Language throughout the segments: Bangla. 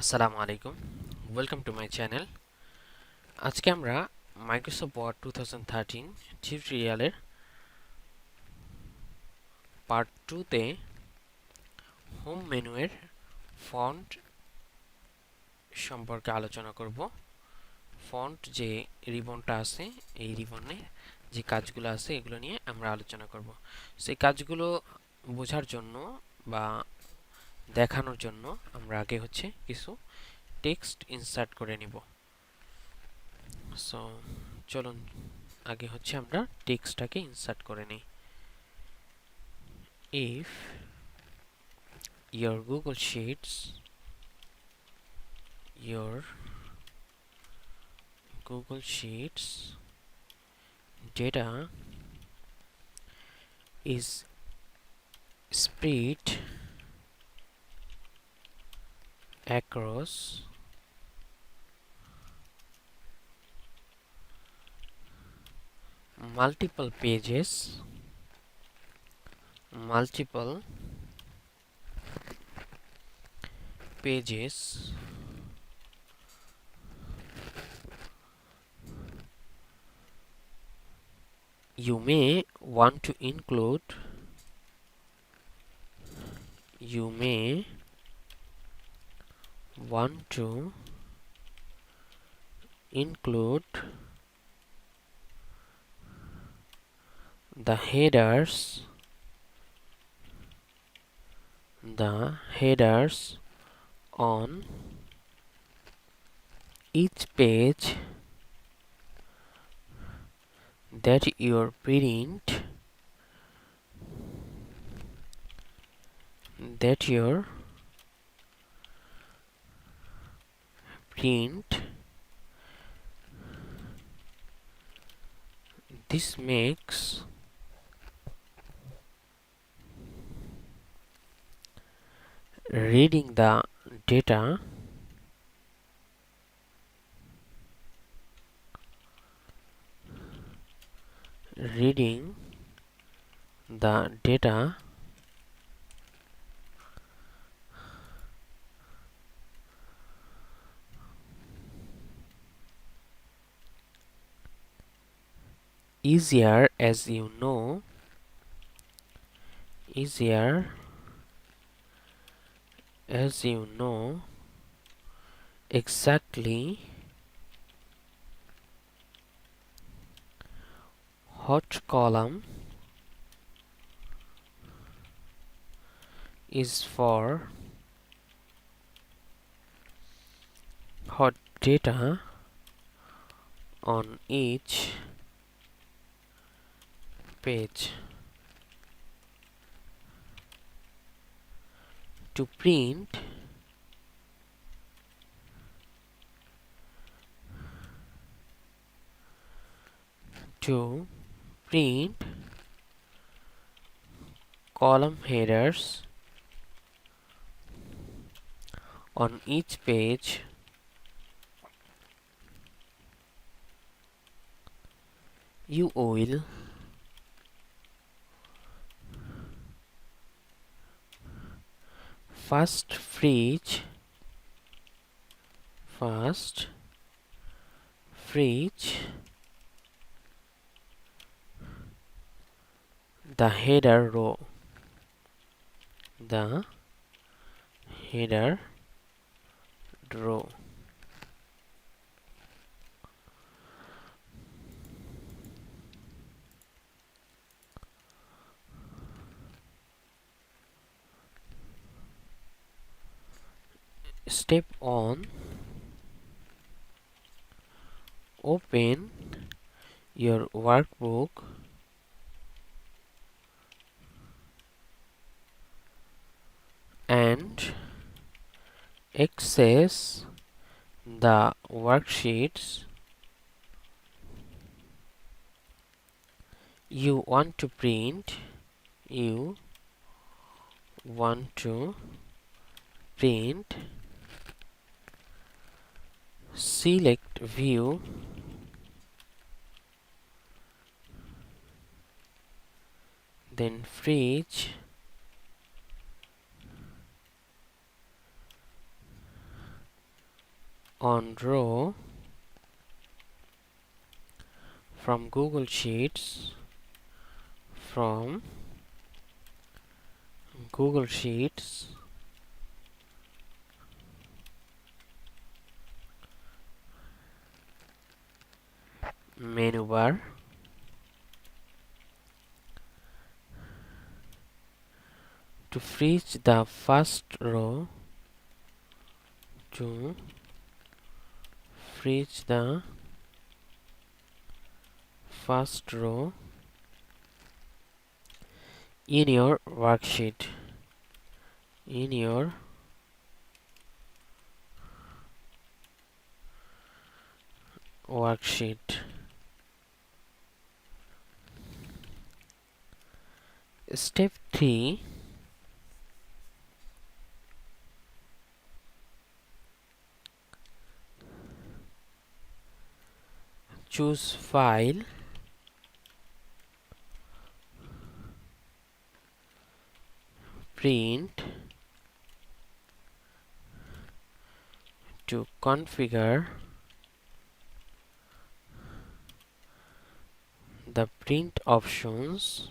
আসসালামু আলাইকুম, ওয়েলকাম টু মাই চ্যানেল। আজকে আমরা মাইক্রোসফট ওয়ার্ড 2013 টিউটোরিয়ালের পার্ট 2 তে হোম মেনুয়ের ফন্ট সম্পর্কে আলোচনা করব। ফন্ট যে রিবনটা আছে, এই রিবনে যে কাজগুলো আছে এগুলো নিয়ে আমরা আলোচনা করব। সেই কাজগুলো বোঝার জন্য বা দেখানোর জন্য আমরা আগে কিছু টেক্সট ইনসার্ট করে নিব। সো চলুন আগে আমরা টেক্সটটাকে ইনসার্ট করে নিই। If your your Google Sheets data is spread across multiple pages, you may want to include you may want to include the headers on each page that you print. This makes reading the data reading the data easier easier as you know exactly what column is for what data on each page. To print column headers on each page, you will first freeze the header row. The header row. Step on. Open your workbook and access the worksheets you want to print. You want to print. Select view. Then freeze on row from Google Sheets, from Google Sheets, menu bar, to reach the first row, to reach the first row in your worksheet, in your worksheet. Step 3, choose file, print, to configure the print options,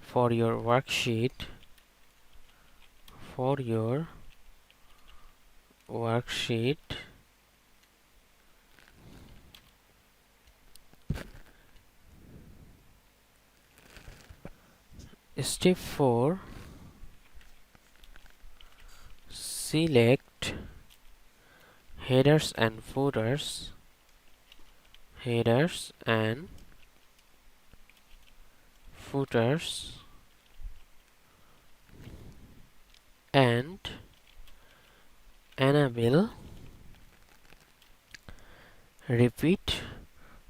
for your worksheet, for your worksheet. Step 4, select headers and footers, headers and footers, and enable repeat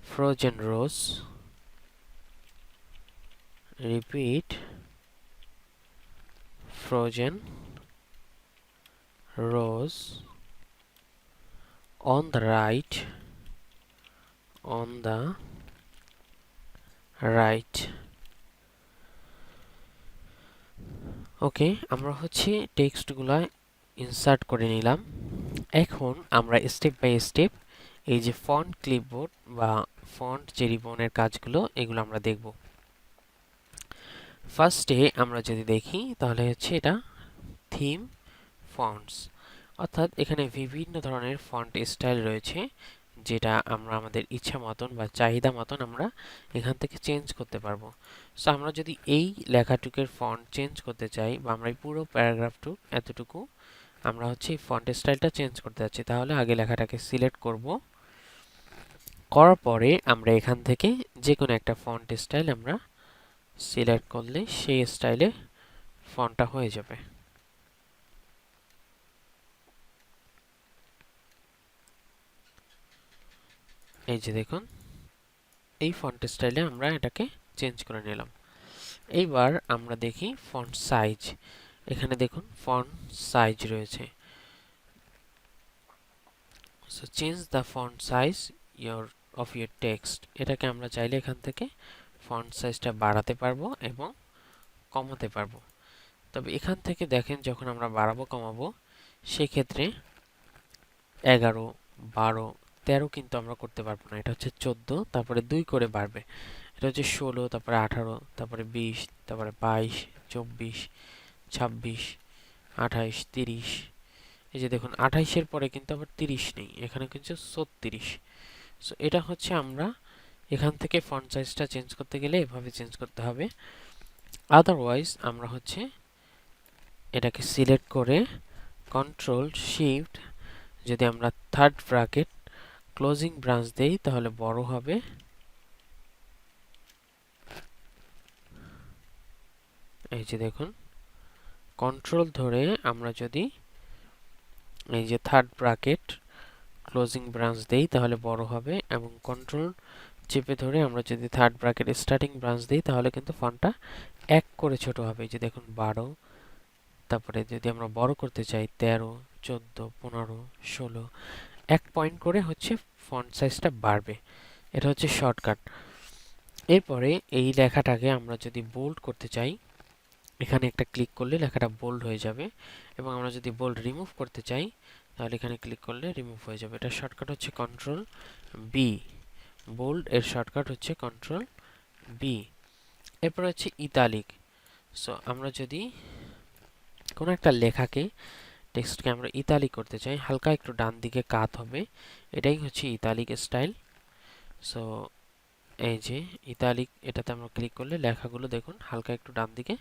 frozen rows, repeat frozen rows on the right, on the right. ওকে, আমরা হচ্ছে টেক্সটগুলো ইনসার্ট করে নিলাম। এখন আমরা স্টেপ বাই স্টেপ এই যে ফন্ট ক্লিপবোর্ড বা ফন্ট যে রিবনের কাজগুলো এগুলো আমরা দেখব। ফার্স্টে আমরা যদি দেখি তাহলে হচ্ছে এটা থিম ফন্টস, অর্থাৎ এখানে বিভিন্ন ধরনের ফন্ট স্টাইল রয়েছে যেটা আমরা আমাদের ইচ্ছা মতন বা চাহিদা মতন আমরা এখান থেকে চেঞ্জ করতে পারবো। সো আমরা যদি এই লেখাটুকের ফন্ট চেঞ্জ করতে চাই বা আমরা এই পুরো প্যারাগ্রাফটুক এতটুকু আমরা হচ্ছে এই ফন্ট স্টাইলটা চেঞ্জ করতে যাচ্ছি, তাহলে আগে লেখাটাকে সিলেক্ট করব। করার পরে আমরা এখান থেকে যে কোনো একটা ফন্ট স্টাইল আমরা সিলেক্ট করলে সেই স্টাইলে ফন্টটা হয়ে যাবে। এই যে দেখুন, এই ফন্ট স্টাইলে আমরা এটাকে চেঞ্জ করে নিলাম। এইবার আমরা দেখি ফন্ট সাইজ। এখানে দেখুন ফন্ট সাইজ রয়েছে। So change the font size of your text, এটাকে আমরা চাইলে এখান থেকে ফন্ট সাইজটা বাড়াতে পারবো এবং কমাতে পারবো। তবে এখান থেকে দেখেন যখন আমরা বাড়াবো কমাবো সেক্ষেত্রে 11, 12, 13 কিন্তু আমরা করতে পারবো না। এটা হচ্ছে 14, তারপরে 2 করে বাড়বে। এটা হচ্ছে 16, তারপরে 18, তারপরে 20, তারপরে 22, 24, 26, 28, 30। এই যে দেখুন 28 এর পরে কিন্তু আবার 30 নেই, এখানে কিন্তু 36। সো এটা হচ্ছে আমরা এখান থেকে ফন্ট সাইজটা চেঞ্জ করতে গেলে এভাবে চেঞ্জ করতে হবে। আদারওয়াইজ আমরা হচ্ছে এটাকে সিলেক্ট করে কন্ট্রোল শিফট যদি আমরা থার্ড ব্র্যাকেট ক্লোজিং ব্রাঞ্চ দেই তাহলে বড় হবে। এই যে দেখুন কন্ট্রোল ধরে আমরা যদি এই যে থার্ড ব্র্যাকেট ক্লোজিং ব্রাঞ্চ দেই তাহলে বড় হবে, এবং কন্ট্রোল চেপে ধরে আমরা যদি থার্ড ব্র্যাকেট স্টার্টিং ব্রাঞ্চ দেই তাহলে কিন্তু ফন্টটা এক করে ছোট হবে। এই যে দেখুন 12, তারপরে যদি আমরা বড় করতে চাই 13, 14, 15, 16, এক পয়েন্ট করে হচ্ছে ফন্ট সাইজটা বাড়বে। এটা হচ্ছে শর্টকাট। এরপরে এই লেখাটাকে আমরা যদি বোল্ড করতে চাই এখানে একটা ক্লিক করলে লেখাটা বোল্ড হয়ে যাবে, এবং আমরা যদি বোল্ড রিমুভ করতে চাই তাহলে এখানে ক্লিক করলে রিমুভ হয়ে যাবে। এটা শর্টকাট হচ্ছে কন্ট্রোল বি। বোল্ড এর শর্টকাট হচ্ছে কন্ট্রোল বি। এরপর হচ্ছে ইতালিক। সো আমরা যদি কোনো একটা লেখাকে, টেক্সটকে আমরা ইতালিক করতে চাই, হালকা একটু ডান দিকে কাত হবে, এটাই হচ্ছে ইতালিক স্টাইল। সো এই যে ইতালিক, এটাতে আমরা ক্লিক করলে লেখাগুলো দেখুন হালকা একটু ডান দিকে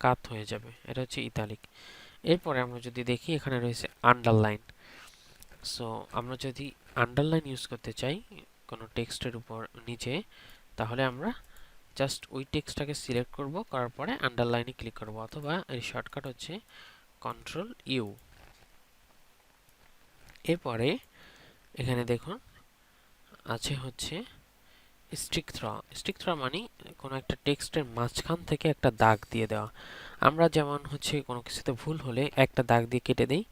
কাত হয়ে যাবে, এটা হচ্ছে ইতালিক। এরপরে আমরা যদি দেখি এখানে রয়েছে আন্ডারলাইন। সো আমরা যদি আন্ডারলাইন ইউজ করতে চাই কোনো টেক্সটের উপর নিচে, তাহলে আমরা জাস্ট ওই টেক্সটটাকে সিলেক্ট করব, করার পরে আন্ডারলাইনে ক্লিক করব, অথবা এর শর্টকাট হচ্ছে কন্ট্রোল ইউ। এরপরে এখানে দেখুন আছে হচ্ছে স্ট্রিক থ্র। স্ট্রিক থ্র মানে কোনো একটা টেক্সটের মাঝখান থেকে একটা দাগ দিয়ে দেওয়া। আমরা যেমন হচ্ছে কোনো কিছুতে ভুল হলে একটা দাগ দিয়ে কেটে দেই,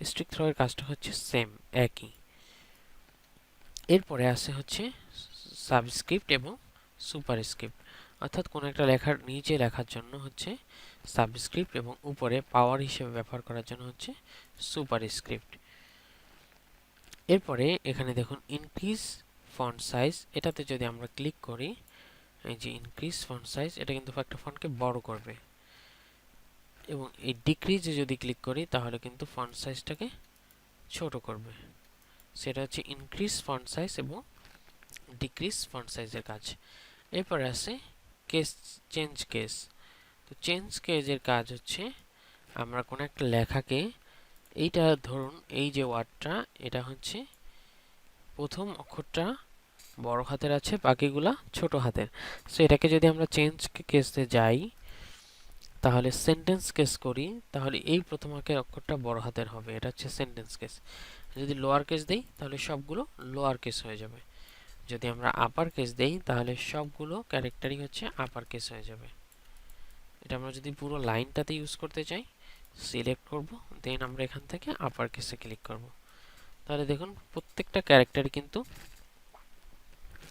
স্ট্রিক থ্র এর কাজটা হচ্ছে সেম, একই। এরপরে আছে হচ্ছে সাবস্ক্রিপ্ট এবং সুপারস্ক্রিপ্ট, অর্থাৎ কোনো একটা লেখার নিচে লেখার জন্য হচ্ছে সাবস্ক্রিপ্ট এবং উপরে পাওয়ার হিসেবে ব্যবহার করার জন্য হচ্ছে সুপারস্ক্রিপ্ট। এরপরে এখানে দেখুন ইনক্রিজ ফন্ট সাইজ, এটাতে যদি আমরা ক্লিক করি, এই যে ইনক্রিজ ফন্ট সাইজ, এটা কিন্তু একটা ফন্টকে বড় করবে, এবং এই ডিক্রিজে যদি ক্লিক করি তাহলে কিন্তু ফন্ট সাইজটাকে ছোট করবে। সেটা হচ্ছে ইনক্রিজ ফন্ট সাইজ এবং ডিক্রিজ ফন্ট সাইজের কাজ। এরপরে আছে কেস চেঞ্জ কেস। তো চেঞ্জ কেসের কাজ হচ্ছে আমরা কোনো একটা লেখাকে, এইটা ধরুন এই যে ওয়ার্ডটা, এটা হচ্ছে প্রথম অক্ষরটা বড় হাতের আছে, বাকিগুলা ছোট হাতের। সো এটাকে যদি আমরা চেঞ্জ কেসে যাই, তাহলে সেন্টেন্স কেস করি, তাহলে এই প্রথম অক্ষরটা বড় হাতের হবে, এটা হচ্ছে সেন্টেন্স কেস। যদি লোয়ার কেস দেই তাহলে সবগুলো লোয়ার কেস হয়ে যাবে। যদি আমরা আপার কেস দেই তাহলে সবগুলো ক্যারেক্টারই হচ্ছে আপার কেস হয়ে যাবে। এটা আমরা যদি পুরো লাইনটাতে ইউজ করতে চাই, সিলেক্ট করব, দেন আমরা এখান থেকে আপার কেসে ক্লিক করব, তাহলে দেখুন প্রত্যেকটা ক্যারেক্টারই কিন্তু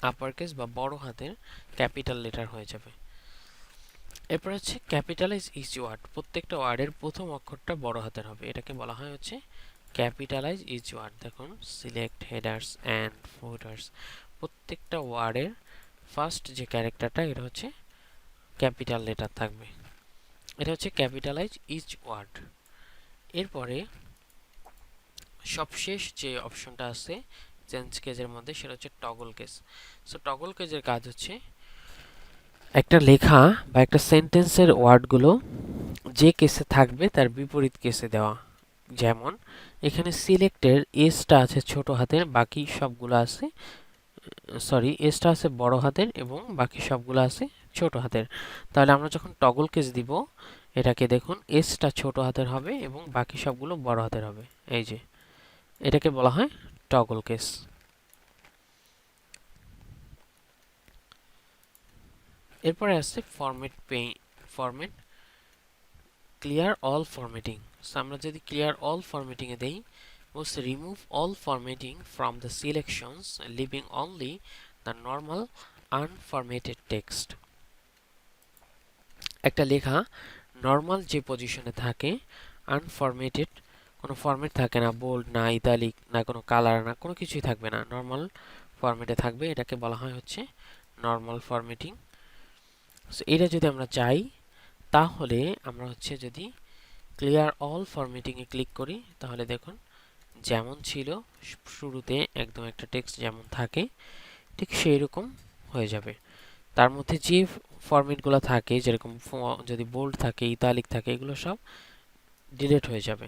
আপার কেস বা বড় হাতের ক্যাপিটাল লেটার হয়ে যাবে। এরপর হচ্ছে ক্যাপিটালাইজ ইচ ওয়ার্ড, প্রত্যেকটা ওয়ার্ডের প্রথম অক্ষরটা বড় হাতের হবে, এটাকে বলা হয় হচ্ছে ক্যাপিটালাইজ ইচ ওয়ার্ড। দেখুন সিলেক্ট হেডার্স অ্যান্ড ফুটার্স, প্রত্যেকটা ওয়ার্ডের ফার্স্ট যে ক্যারেক্টারটা এটা হচ্ছে ক্যাপিটাল লেটার থাকবে, এটা হচ্ছে ক্যাপিটালাইজ ইচ ওয়ার্ড। এরপরে সবশেষ যে অপশনটা আছে চেঞ্জ কেজের মধ্যে, সেটা হচ্ছে টগল কেস। সো টগল কেজের কাজ হচ্ছে একটা লেখা বা একটা সেন্টেন্সের ওয়ার্ডগুলো যে কেসে থাকবে তার বিপরীত কেসে দেওয়া। যেমন এখানে সিলেক্টের এসটা আছে ছোট হাতের, বাকি সবগুলো আছে, সরি এসটা আছে বড় হাতের এবং বাকি সবগুলো আছে ছোট হাতের। তাহলে আমরা যখন টগল কেস দিব, এটাকে দেখুন এসটা ছোট হাতের হবে এবং বাকি সবগুলো বড় হাতের হবে, এই যে এটাকে বলা হয় টগল কেস। এরপরে আছে format clear all formatting. So আমরা যদি ক্লিয়ার অল ফরম্যাটিং এ দেই, was remove all formatting from the selections, leaving only the normal unformatted text. একটা লেখা নরমাল যে পজিশনে থাকে, আনফরম্যাটেড, কোনো ফরম্যাট থাকে না, বোল্ড না, ইতালিক না, কোনো কালার না, কোনো কিছুই থাকবে না, নরমাল ফরম্যাটে থাকবে, এটাকে বলা হয় হচ্ছে নরমাল ফরম্যাটিং। সো এটা যদি আমরা চাই তাহলে আমরা হচ্ছে যদি ক্লিয়ার অল ফরম্যাটিং এ ক্লিক করি, তাহলে দেখুন যেমন ছিল শুরুতে একদম একটা টেক্সট যেমন থাকে ঠিক সেই রকম হয়ে যাবে। তার মধ্যে যে ফরম্যাটগুলো থাকে, যেরকম যদি বোল্ড থাকে, ইতালিক থাকে, এগুলো সব ডিলিট হয়ে যাবে।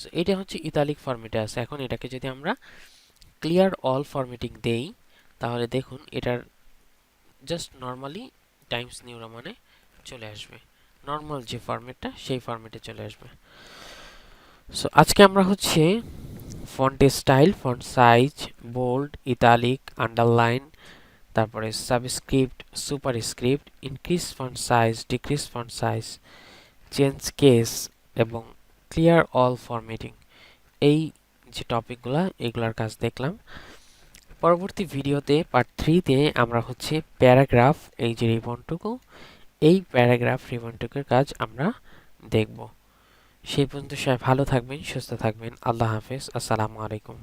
সো এটা হচ্ছে ইতালিক ফরম্যাটে আছে। এখন এটাকে যদি আমরা ক্লিয়ার অল ফরম্যাটিং দেই, তাহলে দেখুন এটার জাস্ট নর্মালি টাইমস নিউ রোমানে চলে আসবে, নর্মাল যে ফরম্যাটটা সেই ফরম্যাটে চলে আসবে। সো আজকে আমরা হচ্ছে font style, font size, bold, italic, underline, তারপরে subscript, superscript, increase font size, decrease font size, change case এবং ক্লিয়ার অল ফরম্যাটিং, এই যে টপিকগুলো এগুলার কাজ দেখলাম। পরবর্তী ভিডিওতে পার্ট 3-তে আমরা হচ্ছে প্যারাগ্রাফ, এই যে রিবনটুকু, এই প্যারাগ্রাফ রিবনটুকুর কাজ আমরা দেখব। সেই পর্যন্ত সবাই ভালো থাকবেন, সুস্থ থাকবেন। আল্লাহ হাফেজ। আসসালামু আলাইকুম।